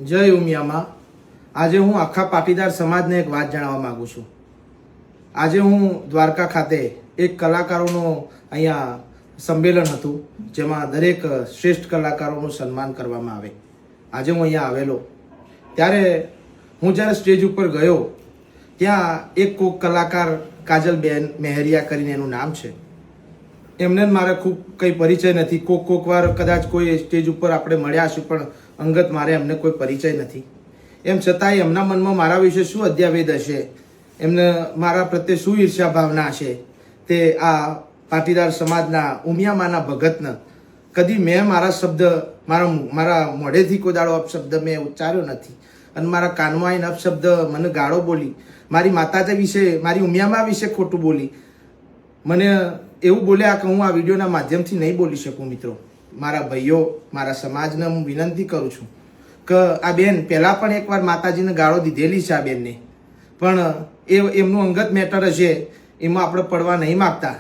જય ઉમિયામાં. આજે હું આખા પાટીદાર સમાજને એક વાત જણાવવા માંગુ છું. આજે હું દ્વારકા ખાતે એક કલાકારોનું અહીંયા સંમેલન હતું, જેમાં દરેક શ્રેષ્ઠ કલાકારોનું સન્માન કરવામાં આવે. આજે હું અહીંયા આવેલો ત્યારે હું જ્યારે સ્ટેજ ઉપર ગયો ત્યાં એક કોક કલાકાર કાજલબેન મહેરિયા કરીને એનું નામ છે. એમને મારે ખૂબ કંઈ પરિચય નથી. કોક વાર કદાચ કોઈ સ્ટેજ ઉપર આપણે મળ્યા હશું, પણ અંગત મારે એમને કોઈ પરિચય નથી. એમ છતાંય એમના મનમાં મારા વિશે શું અધ્યાવેદ હશે, એમને મારા પ્રત્યે શું ઈર્ષ્યા ભાવના હશે, તે આ પાટીદાર સમાજના ઉમિયામાના ભગતને કદી મેં મારા શબ્દ મારા મોઢેથી કોઈ દાડો અપશબ્દ મેં ઉચ્ચાર્યો નથી. અને મારા કાનમાં આવીને અપશબ્દ મને ગાળો બોલી, મારી માતાજી વિશે, મારી ઉમિયામા વિશે ખોટું બોલી, મને એવું બોલ્યા કે હું આ વિડીયોના માધ્યમથી નહીં બોલી શકું. મિત્રો, મારા ભાઈઓ, મારા સમાજને હું વિનંતી કરું છું કે આ બેન પહેલાં પણ એકવાર માતાજીને ગાળો દીધેલી છે આ બેનને, પણ એમનું અંગત મેટર હશે, એમાં આપણે પડવા નહીં માગતા.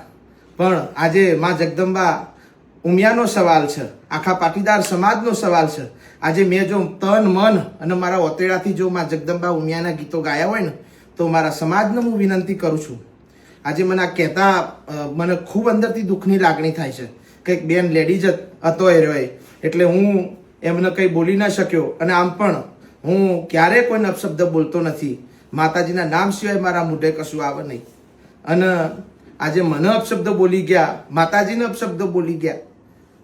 પણ આજે મા જગદંબા ઉમિયાનો સવાલ છે, આખા પાટીદાર સમાજનો સવાલ છે. આજે મેં જો તન મન અને મારા ઓતેડાથી જો મા જગદંબા ઉમિયાના ગીતો ગાયા હોય ને, તો મારા સમાજને હું વિનંતી કરું છું. આજે મને આ કહેતા મને ખૂબ અંદરથી દુઃખની લાગણી થાય છે. કંઈક બેન લેડીઝ હતો એ રહ્યો, એટલે હું એમને કંઈ બોલી ના શક્યો. અને આમ પણ હું ક્યારેય કોઈને અપશબ્દ બોલતો નથી. માતાજીના નામ સિવાય મારા મોઢે કશું આવે નહીં. અને આજે મને અપશબ્દ બોલી ગયા, માતાજીને અપશબ્દ બોલી ગયા.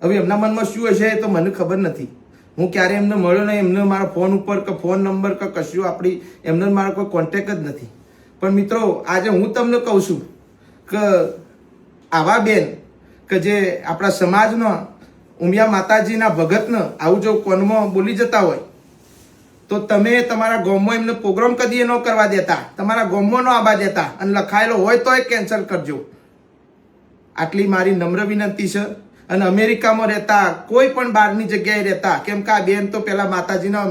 હવે એમના મનમાં શું હશે એ તો મને ખબર નથી. હું ક્યારે એમને મળ્યો નહીં. એમને મારા ફોન ઉપર કે ફોન નંબર કે કશું આપણી એમને મારો કોઈ કોન્ટેક જ નથી. પણ મિત્રો, આજે હું તમને કહું છું કે આવા બેન કે જે આપણા સમાજનો ઉમિયા માતાજીના ભગતને આવું જો કોનમાં બોલી જતા હોય, તો તમે તમારા ગામમાં એમને પ્રોગ્રામ કદી ન કરવા દેતા, તમારા ગામમાં ન આવવા દેતા, અને લખાયેલો હોય તો એ કેન્સલ કરજો. આટલી મારી નમ્ર વિનંતી છે. અને અમેરિકામાં રહેતા, કોઈ પણ બહારની જગ્યાએ રહેતા, કેમ કે આ બેન તો પહેલાં માતાજીના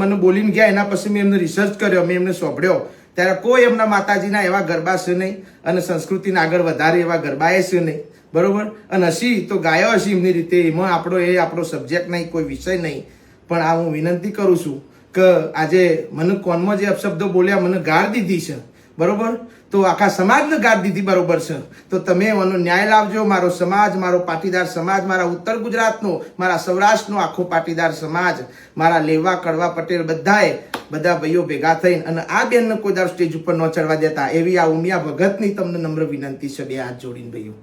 મને બોલીને ગયા, એના પછી મેં એમને રિસર્ચ કર્યો, મેં એમને સાંભળ્યો, ત્યારે કોઈ એમના માતાજીના એવા ગરબા છે નહીં, અને સંસ્કૃતિને આગળ વધારે એવા ગરબાએ છે નહીં. બરોબર. અને હસી તો ગાયો હસી એમની રીતે, એમાં આપણો સબ્જેક્ટ નહીં, કોઈ વિષય નહીં. પણ આ હું વિનંતી કરું છું કે આજે મને કોનમાં જે અપશબ્દો બોલ્યા, મને ગાળ દીધી છે, બરોબર, તો આખા સમાજને ગાળ દીધી, બરોબર છે, તો તમે એનો ન્યાય લાવજો. મારો સમાજ, મારો પાટીદાર સમાજ, મારા ઉત્તર ગુજરાતનો, મારા સૌરાષ્ટ્રનો આખો પાટીદાર સમાજ, મારા લેવા કડવા પટેલ, બધા ભાઈઓ ભેગા થઈને અને આ બેનને કોઈ દર સ્ટેજ ઉપર ન ચડવા દેતા, એવી આ ઉમિયા ભગતની તમને નમ્ર વિનંતી છે, બે હાથ જોડીને ભાઈઓ.